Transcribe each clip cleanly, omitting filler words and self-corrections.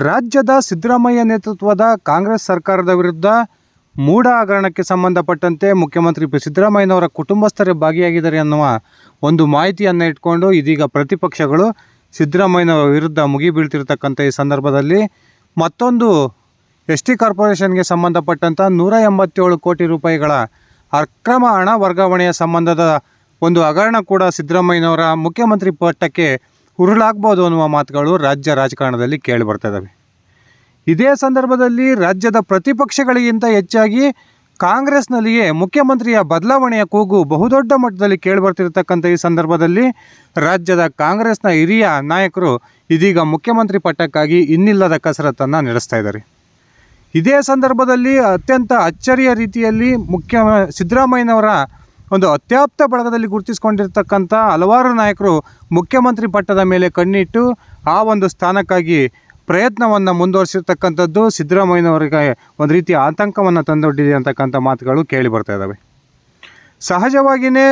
ರಾಜ್ಯದ ಸಿದ್ದರಾಮಯ್ಯ ನೇತೃತ್ವದ ಕಾಂಗ್ರೆಸ್ ಸರ್ಕಾರದ ವಿರುದ್ಧ ಮೂಢ ಹಗರಣಕ್ಕೆ ಸಂಬಂಧಪಟ್ಟಂತೆ ಮುಖ್ಯಮಂತ್ರಿ ಸಿದ್ದರಾಮಯ್ಯನವರ ಕುಟುಂಬಸ್ಥರೇ ಭಾಗಿಯಾಗಿದ್ದಾರೆ ಅನ್ನುವ ಒಂದು ಮಾಹಿತಿಯನ್ನು ಇಟ್ಕೊಂಡು ಇದೀಗ ಪ್ರತಿಪಕ್ಷಗಳು ಸಿದ್ದರಾಮಯ್ಯನವರ ವಿರುದ್ಧ ಮುಗಿಬೀಳ್ತಿರ್ತಕ್ಕಂಥ ಈ ಸಂದರ್ಭದಲ್ಲಿ ಮತ್ತೊಂದು ಎಸ್ ಟಿ ಕಾರ್ಪೊರೇಷನ್ಗೆ ಸಂಬಂಧಪಟ್ಟಂಥ 187 ಕೋಟಿ ರೂಪಾಯಿಗಳ ಅಕ್ರಮ ಹಣ ವರ್ಗಾವಣೆಯ ಸಂಬಂಧದ ಒಂದು ಹಗರಣ ಕೂಡ ಸಿದ್ದರಾಮಯ್ಯನವರ ಮುಖ್ಯಮಂತ್ರಿ ಪಟ್ಟಕ್ಕೆ ಉರುಳಾಗ್ಬೋದು ಅನ್ನುವ ಮಾತುಗಳು ರಾಜ್ಯ ರಾಜಕಾರಣದಲ್ಲಿ ಕೇಳಿ ಬರ್ತಿದ್ದಾವೆ. ಇದೇ ಸಂದರ್ಭದಲ್ಲಿ ರಾಜ್ಯದ ಪ್ರತಿಪಕ್ಷಗಳಿಗಿಂತ ಹೆಚ್ಚಾಗಿ ಕಾಂಗ್ರೆಸ್ನಲ್ಲಿಯೇ ಮುಖ್ಯಮಂತ್ರಿಯ ಬದಲಾವಣೆಯ ಕೂಗು ಬಹುದೊಡ್ಡ ಮಟ್ಟದಲ್ಲಿ ಕೇಳಿಬರ್ತಿರ್ತಕ್ಕಂಥ ಈ ಸಂದರ್ಭದಲ್ಲಿ ರಾಜ್ಯದ ಕಾಂಗ್ರೆಸ್ನ ಹಿರಿಯ ನಾಯಕರು ಇದೀಗ ಮುಖ್ಯಮಂತ್ರಿ ಪಟ್ಟಕ್ಕಾಗಿ ಇನ್ನಿಲ್ಲದ ಕಸರತ್ತನ್ನು ನಡೆಸ್ತಾ ಇದ್ದಾರೆ. ಇದೇ ಸಂದರ್ಭದಲ್ಲಿ ಅತ್ಯಂತ ಅಚ್ಚರಿಯ ರೀತಿಯಲ್ಲಿ ಸಿದ್ದರಾಮಯ್ಯನವರ ಒಂದು ಅತ್ಯಾಪ್ತ ಬಳಗದಲ್ಲಿ ಗುರುತಿಸಿಕೊಂಡಿರ್ತಕ್ಕಂಥ ಹಲವಾರು ನಾಯಕರು ಮುಖ್ಯಮಂತ್ರಿ ಪಟ್ಟದ ಮೇಲೆ ಕಣ್ಣಿಟ್ಟು ಆ ಒಂದು ಸ್ಥಾನಕ್ಕಾಗಿ ಪ್ರಯತ್ನವನ್ನು ಮುಂದುವರಿಸಿರ್ತಕ್ಕಂಥದ್ದು ಸಿದ್ದರಾಮಯ್ಯನವರಿಗೆ ಒಂದು ರೀತಿಯ ಆತಂಕವನ್ನು ತಂದೊಡ್ಡಿದೆ ಅಂತಕ್ಕಂಥ ಮಾತುಗಳು ಕೇಳಿ ಬರ್ತಾ ಇದ್ದಾವೆ. ಸಹಜವಾಗಿಯೇ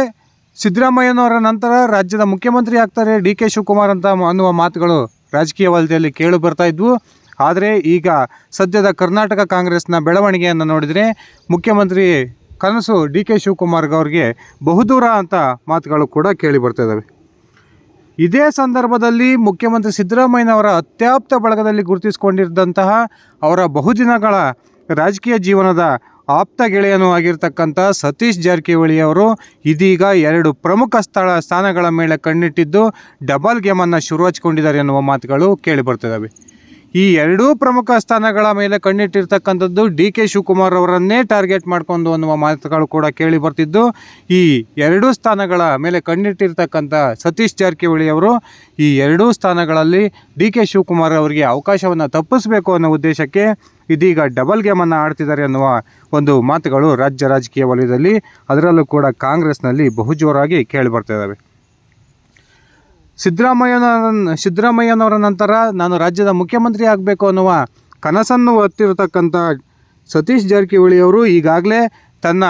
ಸಿದ್ದರಾಮಯ್ಯನವರ ನಂತರ ರಾಜ್ಯದ ಮುಖ್ಯಮಂತ್ರಿ ಆಗ್ತಾರೆ ಡಿ ಕೆ ಶಿವಕುಮಾರ್ ಅಂತ ಅನ್ನುವ ಮಾತುಗಳು ರಾಜಕೀಯ ವಲಯದಲ್ಲಿ ಕೇಳಿ ಬರ್ತಾ ಇದ್ವು. ಆದರೆ ಈಗ ಸದ್ಯದ ಕರ್ನಾಟಕ ಕಾಂಗ್ರೆಸ್ನ ಬೆಳವಣಿಗೆಯನ್ನು ನೋಡಿದರೆ ಮುಖ್ಯಮಂತ್ರಿ ಕನಸು ಡಿ ಕೆ ಶಿವಕುಮಾರ್ ಅವರಿಗೆ ಬಹುದೂರ ಅಂತ ಮಾತುಗಳು ಕೂಡ ಕೇಳಿ ಬರ್ತಾ ಇದ್ದಾವೆ. ಇದೇ ಸಂದರ್ಭದಲ್ಲಿ ಮುಖ್ಯಮಂತ್ರಿ ಸಿದ್ದರಾಮಯ್ಯನವರ ಅತ್ಯಾಪ್ತ ಬಳಗದಲ್ಲಿ ಗುರುತಿಸಿಕೊಂಡಿದ್ದಂತಹ ಅವರ ಬಹುದಿನಗಳ ರಾಜಕೀಯ ಜೀವನದ ಆಪ್ತ ಗೆಳೆಯನೂ ಆಗಿರ್ತಕ್ಕಂಥ ಸತೀಶ್ ಜಾರಕಿಹೊಳಿ ಅವರು ಇದೀಗ 2 ಪ್ರಮುಖ ಸ್ಥಾನಗಳ ಮೇಲೆ ಕಣ್ಣಿಟ್ಟಿದ್ದು ಡಬಲ್ ಗೇಮನ್ನು ಶುರು ಹಚ್ಕೊಂಡಿದ್ದಾರೆ ಎನ್ನುವ ಮಾತುಗಳು ಕೇಳಿ ಬರ್ತಿದ್ದಾವೆ. ಈ 2 ಪ್ರಮುಖ ಸ್ಥಾನಗಳ ಮೇಲೆ ಕಣ್ಣಿಟ್ಟಿರ್ತಕ್ಕಂಥದ್ದು ಡಿ ಕೆ ಶಿವಕುಮಾರ್ ಅವರನ್ನೇ ಟಾರ್ಗೆಟ್ ಮಾಡಿಕೊಂಡು ಅನ್ನುವ ಮಾತುಗಳು ಕೂಡ ಕೇಳಿ ಬರ್ತಿದ್ದು, ಈ 2 ಸ್ಥಾನಗಳ ಮೇಲೆ ಕಣ್ಣಿಟ್ಟಿರ್ತಕ್ಕಂಥ ಸತೀಶ್ ಜಾರಕಿಹೊಳಿ ಅವರು ಈ 2 ಸ್ಥಾನಗಳಲ್ಲಿ ಡಿ ಕೆ ಶಿವಕುಮಾರ್ ಅವರಿಗೆ ಅವಕಾಶವನ್ನು ತಪ್ಪಿಸಬೇಕು ಅನ್ನೋ ಉದ್ದೇಶಕ್ಕೆ ಇದೀಗ ಡಬಲ್ ಗೇಮನ್ನು ಆಡ್ತಿದ್ದಾರೆ ಅನ್ನುವ ಒಂದು ಮಾತುಗಳು ರಾಜ್ಯ ರಾಜಕೀಯ ವಲಯದಲ್ಲಿ ಅದರಲ್ಲೂ ಕೂಡ ಕಾಂಗ್ರೆಸ್ನಲ್ಲಿ ಬಹುಜೋರಾಗಿ ಕೇಳಿ ಬರ್ತಿದ್ದಾವೆ. ಸಿದ್ದರಾಮಯ್ಯನವರ ನಂತರ ನಾನು ರಾಜ್ಯದ ಮುಖ್ಯಮಂತ್ರಿ ಆಗಬೇಕು ಅನ್ನುವ ಕನಸನ್ನು ಹೊತ್ತಿರತಕ್ಕಂಥ ಸತೀಶ್ ಜಾರಕಿಹೊಳಿ ಅವರು ಈಗಾಗಲೇ ತನ್ನ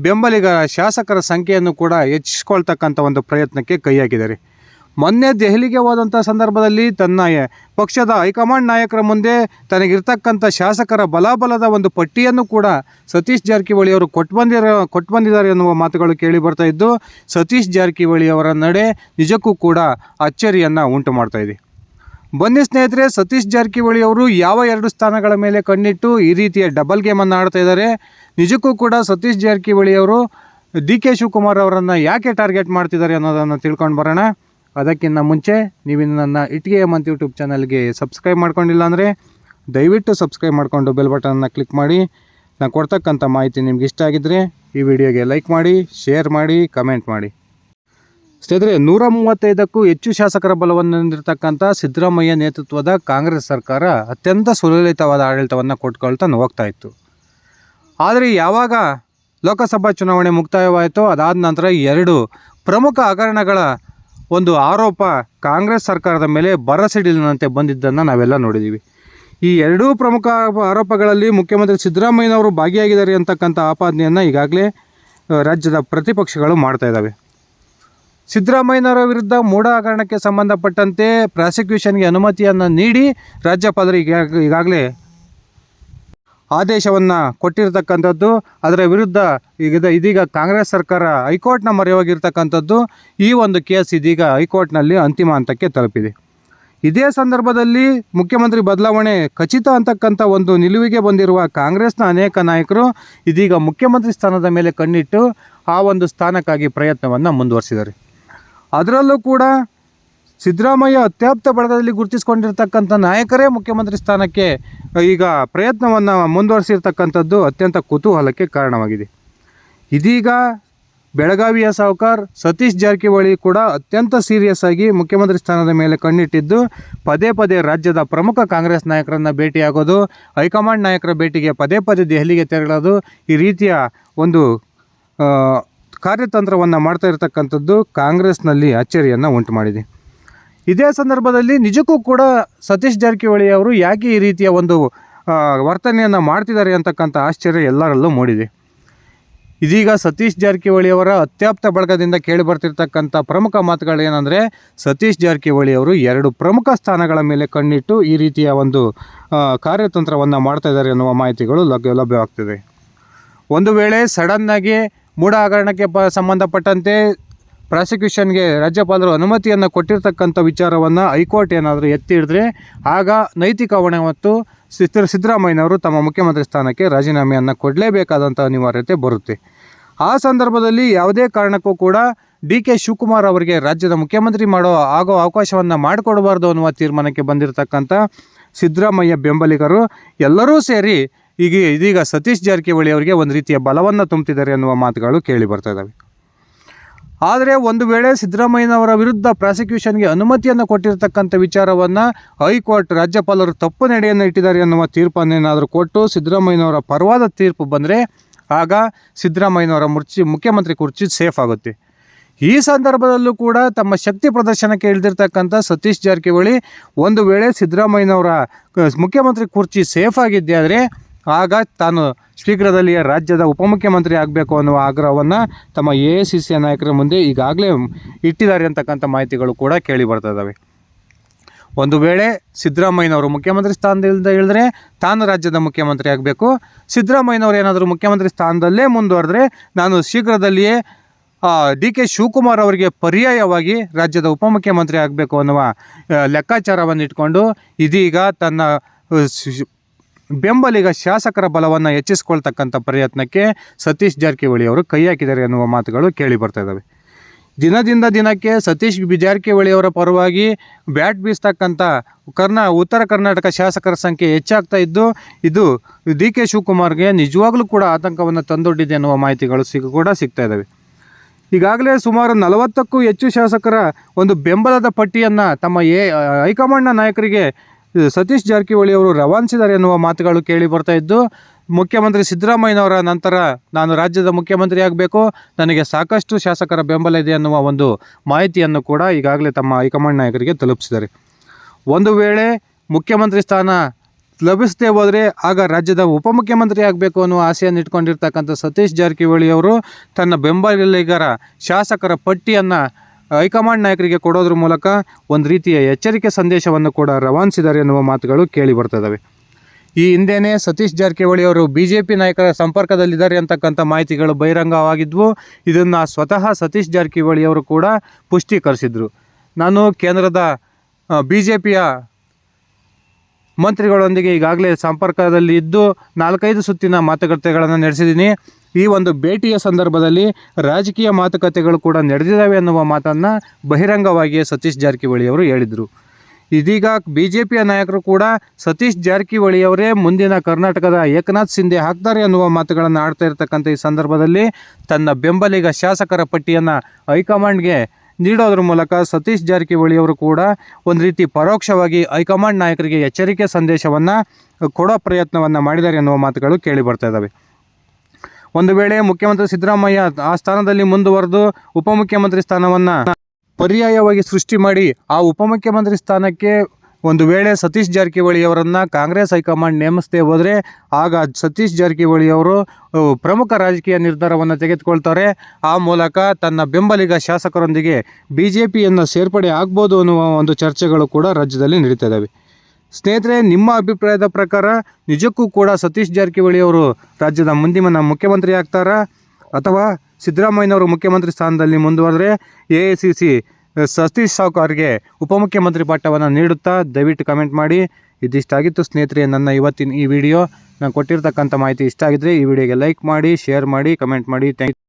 ಬೆಂಬಲಿಗರ ಶಾಸಕರ ಸಂಖ್ಯೆಯನ್ನು ಕೂಡ ಹೆಚ್ಚಿಸ್ಕೊಳ್ತಕ್ಕಂಥ ಒಂದು ಪ್ರಯತ್ನಕ್ಕೆ ಕೈ ಹಾಕಿದ್ದಾರೆ. ಮೊನ್ನೆ ದೆಹಲಿಗೆ ಹೋದಂಥ ಸಂದರ್ಭದಲ್ಲಿ ತನ್ನ ಪಕ್ಷದ ಹೈಕಮಾಂಡ್ ನಾಯಕರ ಮುಂದೆ ತನಗಿರ್ತಕ್ಕಂಥ ಶಾಸಕರ ಬಲಾಬಲದ ಒಂದು ಪಟ್ಟಿಯನ್ನು ಕೂಡ ಸತೀಶ್ ಜಾರಕಿಹೊಳಿ ಅವರು ಕೊಟ್ಟು ಬಂದಿದ್ದಾರೆ ಎನ್ನುವ ಮಾತುಗಳು ಕೇಳಿ ಬರ್ತಾ ಇದ್ದು, ಸತೀಶ್ ಜಾರಕಿಹೊಳಿ ಅವರ ನಡೆ ನಿಜಕ್ಕೂ ಕೂಡ ಅಚ್ಚರಿಯನ್ನು ಉಂಟು ಮಾಡ್ತಾ ಇದೆ. ಬನ್ನಿ ಸ್ನೇಹಿತರೆ, ಸತೀಶ್ ಜಾರಕಿಹೊಳಿ ಅವರು ಯಾವ 2 ಸ್ಥಾನಗಳ ಮೇಲೆ ಕಣ್ಣಿಟ್ಟು ಈ ರೀತಿಯ ಡಬಲ್ ಗೇಮನ್ನು ಆಡ್ತಾ ಇದ್ದಾರೆ, ನಿಜಕ್ಕೂ ಕೂಡ ಸತೀಶ್ ಜಾರಕಿಹೊಳಿ ಅವರು ಡಿ ಕೆ ಶಿವಕುಮಾರ್ ಅವರನ್ನು ಯಾಕೆ ಟಾರ್ಗೆಟ್ ಮಾಡ್ತಿದ್ದಾರೆ ಅನ್ನೋದನ್ನು ತಿಳ್ಕೊಂಡು ಬರೋಣ. ಅದಕ್ಕಿಂತ ಮುಂಚೆ ನೀವಿನ್ನು ನನ್ನ ಇಟ್ಟಿಗೆ ಮಂತ್ ಯೂಟ್ಯೂಬ್ ಚಾನಲ್ಗೆ ಸಬ್ಸ್ಕ್ರೈಬ್ ಮಾಡ್ಕೊಂಡಿಲ್ಲ ಅಂದರೆ ದಯವಿಟ್ಟು ಸಬ್ಸ್ಕ್ರೈಬ್ ಮಾಡಿಕೊಂಡು ಬೆಲ್ ಬಟನ್ನ ಕ್ಲಿಕ್ ಮಾಡಿ. ನಾನು ಕೊಡ್ತಕ್ಕಂಥ ಮಾಹಿತಿ ನಿಮ್ಗೆ ಇಷ್ಟ ಆಗಿದ್ದರೆ ಈ ವಿಡಿಯೋಗೆ ಲೈಕ್ ಮಾಡಿ, ಶೇರ್ ಮಾಡಿ, ಕಮೆಂಟ್ ಮಾಡಿ. ಸ್ನೇಹಿತರೆ, 135ಕ್ಕೂ ಹೆಚ್ಚು ಶಾಸಕರ ಬಲವನ್ನು ಹೊಂದಿರತಕ್ಕಂಥ ಸಿದ್ದರಾಮಯ್ಯ ನೇತೃತ್ವದ ಕಾಂಗ್ರೆಸ್ ಸರ್ಕಾರ ಅತ್ಯಂತ ಸುಲಲಿತವಾದ ಆಡಳಿತವನ್ನು ಕೊಟ್ಕೊಳ್ತಾ ಹೋಗ್ತಾ ಇತ್ತು. ಆದರೆ ಯಾವಾಗ ಲೋಕಸಭಾ ಚುನಾವಣೆ ಮುಕ್ತಾಯವಾಯಿತೋ ಅದಾದ ನಂತರ 2 ಪ್ರಮುಖ ಹಗರಣಗಳ ಒಂದು ಆರೋಪ ಕಾಂಗ್ರೆಸ್ ಸರ್ಕಾರದ ಮೇಲೆ ಬರಸಿಡಿಲಿನಂತೆ ಬಂದಿದ್ದನ್ನು ನಾವೆಲ್ಲ ನೋಡಿದ್ದೀವಿ. ಈ 2 ಪ್ರಮುಖ ಆರೋಪಗಳಲ್ಲಿ ಮುಖ್ಯಮಂತ್ರಿ ಸಿದ್ದರಾಮಯ್ಯನವರು ಭಾಗಿಯಾಗಿದ್ದಾರೆ ಅಂತಕ್ಕಂಥ ಆಪಾದನೆಯನ್ನು ಈಗಾಗಲೇ ರಾಜ್ಯದ ಪ್ರತಿಪಕ್ಷಗಳು ಮಾಡ್ತಾ ಇದ್ದಾವೆ. ಸಿದ್ದರಾಮಯ್ಯನವರ ವಿರುದ್ಧ ಮೂಢ ಹಗರಣಕ್ಕೆ ಸಂಬಂಧಪಟ್ಟಂತೆ ಪ್ರಾಸಿಕ್ಯೂಷನ್ಗೆ ಅನುಮತಿಯನ್ನು ನೀಡಿ ರಾಜ್ಯಪಾಲರು ಈಗಾಗಲೇ ಆದೇಶವನ್ನು ಕೊಟ್ಟಿರ್ತಕ್ಕಂಥದ್ದು. ಅದರ ವಿರುದ್ಧ ಇದೀಗ ಕಾಂಗ್ರೆಸ್ ಸರ್ಕಾರ ಹೈಕೋರ್ಟ್ನ ಮೊರೆ ಹೋಗಿರ್ತಕ್ಕಂಥದ್ದು. ಈ ಒಂದು ಕೇಸ್ ಇದೀಗ ಹೈಕೋರ್ಟ್ನಲ್ಲಿ ಅಂತಿಮ ಹಂತಕ್ಕೆ ತಲುಪಿದೆ. ಇದೇ ಸಂದರ್ಭದಲ್ಲಿ ಮುಖ್ಯಮಂತ್ರಿ ಬದಲಾವಣೆ ಖಚಿತ ಅಂತಕ್ಕಂಥ ಒಂದು ನಿಲುವಿಗೆ ಬಂದಿರುವ ಕಾಂಗ್ರೆಸ್ನ ಅನೇಕ ನಾಯಕರು ಇದೀಗ ಮುಖ್ಯಮಂತ್ರಿ ಸ್ಥಾನದ ಮೇಲೆ ಕಣ್ಣಿಟ್ಟು ಆ ಒಂದು ಸ್ಥಾನಕ್ಕಾಗಿ ಪ್ರಯತ್ನವನ್ನು ಮುಂದುವರಿಸಿದ್ದಾರೆ. ಅದರಲ್ಲೂ ಕೂಡ ಸಿದ್ದರಾಮಯ್ಯ ಅತ್ಯಾಪ್ತ ಬಳಗದಲ್ಲಿ ಗುರುತಿಸಿಕೊಂಡಿರ್ತಕ್ಕಂಥ ನಾಯಕರೇ ಮುಖ್ಯಮಂತ್ರಿ ಸ್ಥಾನಕ್ಕೆ ಈಗ ಪ್ರಯತ್ನವನ್ನು ಮುಂದುವರಿಸಿರ್ತಕ್ಕಂಥದ್ದು ಅತ್ಯಂತ ಕುತೂಹಲಕ್ಕೆ ಕಾರಣವಾಗಿದೆ. ಇದೀಗ ಬೆಳಗಾವಿಯ ಸಾಹುಕಾರ್ ಸತೀಶ್ ಜಾರಕಿಹೊಳಿ ಕೂಡ ಅತ್ಯಂತ ಸೀರಿಯಸ್ ಆಗಿ ಮುಖ್ಯಮಂತ್ರಿ ಸ್ಥಾನದ ಮೇಲೆ ಕಣ್ಣಿಟ್ಟಿದ್ದು ಪದೇ ಪದೇ ರಾಜ್ಯದ ಪ್ರಮುಖ ಕಾಂಗ್ರೆಸ್ ನಾಯಕರನ್ನು ಭೇಟಿಯಾಗೋದು, ಹೈಕಮಾಂಡ್ ನಾಯಕರ ಭೇಟಿಗೆ ಪದೇ ಪದೇ ದೆಹಲಿಗೆ ತೆರಳೋದು, ಈ ರೀತಿಯ ಒಂದು ಕಾರ್ಯತಂತ್ರವನ್ನು ಮಾಡ್ತಾ ಇರತಕ್ಕಂಥದ್ದು ಕಾಂಗ್ರೆಸ್ನಲ್ಲಿ ಅಚ್ಚರಿಯನ್ನು ಉಂಟು ಮಾಡಿದೆ. ಇದೇ ಸಂದರ್ಭದಲ್ಲಿ ನಿಜಕ್ಕೂ ಕೂಡ ಸತೀಶ್ ಜಾರಕಿಹೊಳಿ ಅವರು ಯಾಕೆ ಈ ರೀತಿಯ ಒಂದು ವರ್ತನೆಯನ್ನು ಮಾಡ್ತಿದ್ದಾರೆ ಅಂತಕ್ಕಂಥ ಆಶ್ಚರ್ಯ ಎಲ್ಲರಲ್ಲೂ ಮೂಡಿದೆ. ಇದೀಗ ಸತೀಶ್ ಜಾರಕಿಹೊಳಿ ಅವರ ಅತ್ಯಾಪ್ತ ಬಳಗದಿಂದ ಕೇಳಿ ಬರ್ತಿರ್ತಕ್ಕಂಥ ಪ್ರಮುಖ ಮಾತುಗಳೇನೆಂದರೆ ಸತೀಶ್ ಜಾರಕಿಹೊಳಿ ಅವರು 2 ಪ್ರಮುಖ ಸ್ಥಾನಗಳ ಮೇಲೆ ಕಣ್ಣಿಟ್ಟು ಈ ರೀತಿಯ ಒಂದು ಕಾರ್ಯತಂತ್ರವನ್ನು ಮಾಡ್ತಾ ಇದ್ದಾರೆ ಎನ್ನುವ ಮಾಹಿತಿಗಳು ಲಭ್ಯವಾಗ್ತಿದೆ. ಒಂದು ವೇಳೆ ಸಡನ್ನಾಗಿ ಮೂಢ ಹಗರಣಕ್ಕೆ ಸಂಬಂಧಪಟ್ಟಂತೆ ಪ್ರಾಸಿಕ್ಯೂಷನ್ಗೆ ರಾಜ್ಯಪಾಲರು ಅನುಮತಿಯನ್ನು ಕೊಟ್ಟಿರ್ತಕ್ಕಂಥ ವಿಚಾರವನ್ನು ಹೈಕೋರ್ಟ್ ಏನಾದರೂ ಎತ್ತಿ ಹಿಡಿದ್ರೆ ಆಗ ನೈತಿಕ ಹೊಣೆ ಮತ್ತು ಸಿದ್ದರಾಮಯ್ಯನವರು ತಮ್ಮ ಮುಖ್ಯಮಂತ್ರಿ ಸ್ಥಾನಕ್ಕೆ ರಾಜೀನಾಮೆಯನ್ನು ಕೊಡಲೇಬೇಕಾದಂಥ ಅನಿವಾರ್ಯತೆ ಬರುತ್ತೆ. ಆ ಸಂದರ್ಭದಲ್ಲಿ ಯಾವುದೇ ಕಾರಣಕ್ಕೂ ಕೂಡ ಡಿ.ಕೆ. ಶಿವಕುಮಾರ್ ಅವರಿಗೆ ರಾಜ್ಯದ ಮುಖ್ಯಮಂತ್ರಿ ಆಗೋ ಅವಕಾಶವನ್ನು ಮಾಡಿಕೊಡಬಾರ್ದು ಅನ್ನುವ ತೀರ್ಮಾನಕ್ಕೆ ಬಂದಿರತಕ್ಕಂಥ ಸಿದ್ದರಾಮಯ್ಯ ಬೆಂಬಲಿಗರು ಎಲ್ಲರೂ ಸೇರಿ ಇದೀಗ ಸತೀಶ್ ಜಾರಕಿಹೊಳಿ ಅವರಿಗೆ ಒಂದು ರೀತಿಯ ಬಲವನ್ನು ತುಂಬುತ್ತಿದ್ದಾರೆ ಅನ್ನುವ ಮಾತುಗಳು ಕೇಳಿ ಬರ್ತಾ ಇದ್ದಾವೆ. ಆದರೆ ಒಂದು ವೇಳೆ ಸಿದ್ದರಾಮಯ್ಯನವರ ವಿರುದ್ಧ ಪ್ರಾಸಿಕ್ಯೂಷನ್ಗೆ ಅನುಮತಿಯನ್ನು ಕೊಟ್ಟಿರ್ತಕ್ಕಂಥ ವಿಚಾರವನ್ನು ಹೈಕೋರ್ಟ್ ರಾಜ್ಯಪಾಲರು ತಪ್ಪು ನಡೆಯನ್ನು ಇಟ್ಟಿದ್ದಾರೆ ಅನ್ನುವ ತೀರ್ಪನ್ನೇನಾದರೂ ಕೊಟ್ಟು ಸಿದ್ದರಾಮಯ್ಯನವರ ಪರವಾದ ತೀರ್ಪು ಬಂದರೆ ಆಗ ಸಿದ್ದರಾಮಯ್ಯನವರ ಮುಖ್ಯಮಂತ್ರಿ ಕುರ್ಚಿ ಸೇಫ್ ಆಗುತ್ತೆ. ಈ ಸಂದರ್ಭದಲ್ಲೂ ಕೂಡ ತಮ್ಮ ಶಕ್ತಿ ಪ್ರದರ್ಶನಕ್ಕೆ ಇಳಿದಿರ್ತಕ್ಕಂಥ ಸತೀಶ್ ಜಾರಕಿಹೊಳಿ ಒಂದು ವೇಳೆ ಸಿದ್ದರಾಮಯ್ಯನವರ ಮುಖ್ಯಮಂತ್ರಿ ಕುರ್ಚಿ ಸೇಫ್ ಆಗಿದ್ದೆ ಆದರೆ ಆಗ ತಾನು ಶೀಘ್ರದಲ್ಲಿಯೇ ರಾಜ್ಯದ ಉಪಮುಖ್ಯಮಂತ್ರಿ ಆಗಬೇಕು ಅನ್ನುವ ಆಗ್ರಹವನ್ನು ತಮ್ಮ AICC ನಾಯಕರ ಮುಂದೆ ಈಗಾಗಲೇ ಇಟ್ಟಿದ್ದಾರೆ ಅಂತಕ್ಕಂಥ ಮಾಹಿತಿಗಳು ಕೂಡ ಕೇಳಿ ಬರ್ತಾ ಇದ್ದಾವೆ. ಒಂದು ವೇಳೆ ಸಿದ್ದರಾಮಯ್ಯನವರು ಮುಖ್ಯಮಂತ್ರಿ ಸ್ಥಾನದಿಂದ ಇಳಿದ್ರೆ ತಾನು ರಾಜ್ಯದ ಮುಖ್ಯಮಂತ್ರಿ ಆಗಬೇಕು, ಸಿದ್ದರಾಮಯ್ಯನವರು ಏನಾದರೂ ಮುಖ್ಯಮಂತ್ರಿ ಸ್ಥಾನದಲ್ಲೇ ಮುಂದುವರೆದ್ರೆ ನಾನು ಶೀಘ್ರದಲ್ಲಿಯೇ ಡಿ.ಕೆ. ಶಿವಕುಮಾರ್ ಅವರಿಗೆ ಪರ್ಯಾಯವಾಗಿ ರಾಜ್ಯದ ಉಪಮುಖ್ಯಮಂತ್ರಿ ಆಗಬೇಕು ಅನ್ನುವ ಲೆಕ್ಕಾಚಾರವನ್ನು ಇಟ್ಕೊಂಡು ಇದೀಗ ತನ್ನ ಬೆಂಬಲಿಗ ಶಾಸಕರ ಬಲವನ್ನು ಹೆಚ್ಚಿಸ್ಕೊಳ್ತಕ್ಕಂಥ ಪ್ರಯತ್ನಕ್ಕೆ ಸತೀಶ್ ಜಾರಕಿಹೊಳಿ ಅವರು ಕೈ ಹಾಕಿದ್ದಾರೆ ಎನ್ನುವ ಮಾತುಗಳು ಕೇಳಿ ಬರ್ತಾ ಇದ್ದಾವೆ. ದಿನದಿಂದ ದಿನಕ್ಕೆ ಸತೀಶ್ ಜಾರಕಿಹೊಳಿ ಅವರ ಪರವಾಗಿ ಬ್ಯಾಟ್ ಬೀಸ್ತಕ್ಕಂಥ ಉತ್ತರ ಕರ್ನಾಟಕ ಶಾಸಕರ ಸಂಖ್ಯೆ ಹೆಚ್ಚಾಗ್ತಾ ಇದ್ದು ಇದು ಡಿ.ಕೆ. ಶಿವಕುಮಾರ್ಗೆ ನಿಜವಾಗ್ಲೂ ಕೂಡ ಆತಂಕವನ್ನು ತಂದೊಡ್ಡಿದೆ ಎನ್ನುವ ಮಾಹಿತಿಗಳು ಕೂಡ ಸಿಗ್ತಾ ಇದ್ದಾವೆ. ಈಗಾಗಲೇ ಸುಮಾರು 40ಕ್ಕೂ ಹೆಚ್ಚು ಶಾಸಕರ ಒಂದು ಬೆಂಬಲದ ಪಟ್ಟಿಯನ್ನು ತಮ್ಮ ಹೈಕಮಾಂಡ್ನ ನಾಯಕರಿಗೆ ಸತೀಶ್ ಜಾರಕಿಹೊಳಿ ಅವರು ರವಾನಿಸಿದ್ದಾರೆ ಎನ್ನುವ ಮಾತುಗಳು ಕೇಳಿ ಬರ್ತಾ ಇದ್ದು ಮುಖ್ಯಮಂತ್ರಿ ಸಿದ್ದರಾಮಯ್ಯನವರ ನಂತರ ನಾನು ರಾಜ್ಯದ ಮುಖ್ಯಮಂತ್ರಿ ಆಗಬೇಕು, ನನಗೆ ಸಾಕಷ್ಟು ಶಾಸಕರ ಬೆಂಬಲ ಇದೆ ಅನ್ನುವ ಒಂದು ಮಾಹಿತಿಯನ್ನು ಕೂಡ ಈಗಾಗಲೇ ತಮ್ಮ ಹೈಕಮಾಂಡ್ ನಾಯಕರಿಗೆ ತಲುಪಿಸಿದ್ದಾರೆ. ಒಂದು ವೇಳೆ ಮುಖ್ಯಮಂತ್ರಿ ಸ್ಥಾನ ಲಭಿಸದೇ ಹೋದರೆ ಆಗ ರಾಜ್ಯದ ಉಪಮುಖ್ಯಮಂತ್ರಿ ಆಗಬೇಕು ಅನ್ನುವ ಆಸೆಯನ್ನು ಇಟ್ಕೊಂಡಿರ್ತಕ್ಕಂಥ ಸತೀಶ್ ಜಾರಕಿಹೊಳಿ ಅವರು ತನ್ನ ಬೆಂಬಲಿಗರ ಶಾಸಕರ ಪಟ್ಟಿಯನ್ನು ಹೈಕಮಾಂಡ್ ನಾಯಕರಿಗೆ ಕೊಡೋದ್ರ ಮೂಲಕ ಒಂದು ರೀತಿಯ ಎಚ್ಚರಿಕೆ ಸಂದೇಶವನ್ನು ಕೂಡ ರವಾನಿಸಿದ್ದಾರೆ ಎನ್ನುವ ಮಾತುಗಳು ಕೇಳಿ ಬರ್ತಾ ಇದ್ದಾವೆ. ಈ ಹಿಂದೆಯೇ ಸತೀಶ್ ಜಾರಕಿಹೊಳಿ ಅವರು BJP ನಾಯಕರ ಸಂಪರ್ಕದಲ್ಲಿದ್ದಾರೆ ಅಂತಕ್ಕಂಥ ಮಾಹಿತಿಗಳು ಬಹಿರಂಗವಾಗಿದ್ವು. ಇದನ್ನು ಸ್ವತಃ ಸತೀಶ್ ಜಾರಕಿಹೊಳಿ ಅವರು ಕೂಡ ಪುಷ್ಟೀಕರಿಸಿದರು. ನಾನು ಕೇಂದ್ರದ BJPಯ ಮಂತ್ರಿಗಳೊಂದಿಗೆ ಈಗಾಗಲೇ ಸಂಪರ್ಕದಲ್ಲಿ ಇದ್ದು 4-5 ಸುತ್ತಿನ ಮಾತುಕತೆಗಳನ್ನು ನಡೆಸಿದ್ದೀನಿ. ಈ ಒಂದು ಭೇಟಿಯ ಸಂದರ್ಭದಲ್ಲಿ ರಾಜಕೀಯ ಮಾತುಕತೆಗಳು ಕೂಡ ನಡೆದಿದ್ದಾವೆ ಅನ್ನುವ ಮಾತನ್ನು ಬಹಿರಂಗವಾಗಿಯೇ ಸತೀಶ್ ಜಾರಕಿಹೊಳಿ ಅವರು ಹೇಳಿದರು. ಇದೀಗ BJPಯ ನಾಯಕರು ಕೂಡ ಸತೀಶ್ ಜಾರಕಿಹೊಳಿ ಅವರೇ ಮುಂದಿನ ಕರ್ನಾಟಕದ ಏಕನಾಥ್ ಶಿಂದೆ ಆಗ್ತಾರೆ ಅನ್ನುವ ಮಾತುಗಳನ್ನು ಆಡ್ತಾ ಇರತಕ್ಕಂಥ ಈ ಸಂದರ್ಭದಲ್ಲಿ ತನ್ನ ಬೆಂಬಲಿಗ ಶಾಸಕರ ಪಟ್ಟಿಯನ್ನು ಹೈಕಮಾಂಡ್ಗೆ ನೀಡೋದ್ರ ಮೂಲಕ ಸತೀಶ್ ಜಾರಕಿಹೊಳಿ ಅವರು ಕೂಡ ಒಂದು ರೀತಿ ಪರೋಕ್ಷವಾಗಿ ಹೈಕಮಾಂಡ್ ನಾಯಕರಿಗೆ ಎಚ್ಚರಿಕೆ ಸಂದೇಶವನ್ನು ಕೊಡೋ ಪ್ರಯತ್ನವನ್ನು ಮಾಡಿದ್ದಾರೆ ಎನ್ನುವ ಮಾತುಗಳು ಕೇಳಿ ಬರ್ತಾ ಇದ್ದಾವೆ. ಒಂದು ವೇಳೆ ಮುಖ್ಯಮಂತ್ರಿ ಸಿದ್ದರಾಮಯ್ಯ ಆ ಸ್ಥಾನದಲ್ಲಿ ಮುಂದುವರೆದು ಉಪಮುಖ್ಯಮಂತ್ರಿ ಸ್ಥಾನವನ್ನು ಪರ್ಯಾಯವಾಗಿ ಸೃಷ್ಟಿ ಮಾಡಿ ಆ ಉಪಮುಖ್ಯಮಂತ್ರಿ ಸ್ಥಾನಕ್ಕೆ ಒಂದು ವೇಳೆ ಸತೀಶ್ ಜಾರಕಿಹೊಳಿ ಅವರನ್ನು ಕಾಂಗ್ರೆಸ್ ಹೈಕಮಾಂಡ್ ನೇಮಿಸದೇ ಹೋದರೆ ಆಗ ಸತೀಶ್ ಜಾರಕಿಹೊಳಿ ಅವರು ಪ್ರಮುಖ ರಾಜಕೀಯ ನಿರ್ಧಾರವನ್ನು ತೆಗೆದುಕೊಳ್ತಾರೆ. ಆ ಮೂಲಕ ತನ್ನ ಬೆಂಬಲಿಗ ಶಾಸಕರೊಂದಿಗೆ BJPಯನ್ನು ಸೇರ್ಪಡೆ ಆಗ್ಬೋದು ಅನ್ನುವ ಒಂದು ಚರ್ಚೆಗಳು ಕೂಡ ರಾಜ್ಯದಲ್ಲಿ ನಡೀತಾ ಇದ್ದಾವೆ. ಸ್ನೇಹಿತರೆ, ನಿಮ್ಮ ಅಭಿಪ್ರಾಯದ ಪ್ರಕಾರ ನಿಜಕ್ಕೂ ಕೂಡ ಸತೀಶ್ ಜಾರಕಿಹೊಳಿ ಅವರು ರಾಜ್ಯದ ಮುಂದಿನ ಮುಖ್ಯಮಂತ್ರಿ ಆಗ್ತಾರಾ ಅಥವಾ ಸಿದ್ದರಾಮಯ್ಯನವರು ಮುಖ್ಯಮಂತ್ರಿ ಸ್ಥಾನದಲ್ಲಿ ಮುಂದುವರೆದರೆ AICC ಸತೀಶ್ ಅವರಿಗೆ ಉಪಮುಖ್ಯಮಂತ್ರಿ ಪಟ್ಟವನ್ನು ನೀಡುತ್ತಾ? ದಯವಿಟ್ಟು ಕಮೆಂಟ್ ಮಾಡಿ. ಇದಿಷ್ಟಾಗಿತ್ತು ಸ್ನೇಹಿತರೆ ನನ್ನ ಇವತ್ತಿನ ಈ ವಿಡಿಯೋ. ನಾನು ಕೊಟ್ಟಿರ್ತಕ್ಕಂಥ ಮಾಹಿತಿ ಇಷ್ಟ ಆಗಿದ್ದರೆ ಈ ವಿಡಿಯೋಗೆ ಲೈಕ್ ಮಾಡಿ, ಶೇರ್ ಮಾಡಿ, ಕಮೆಂಟ್ ಮಾಡಿ. Thank you.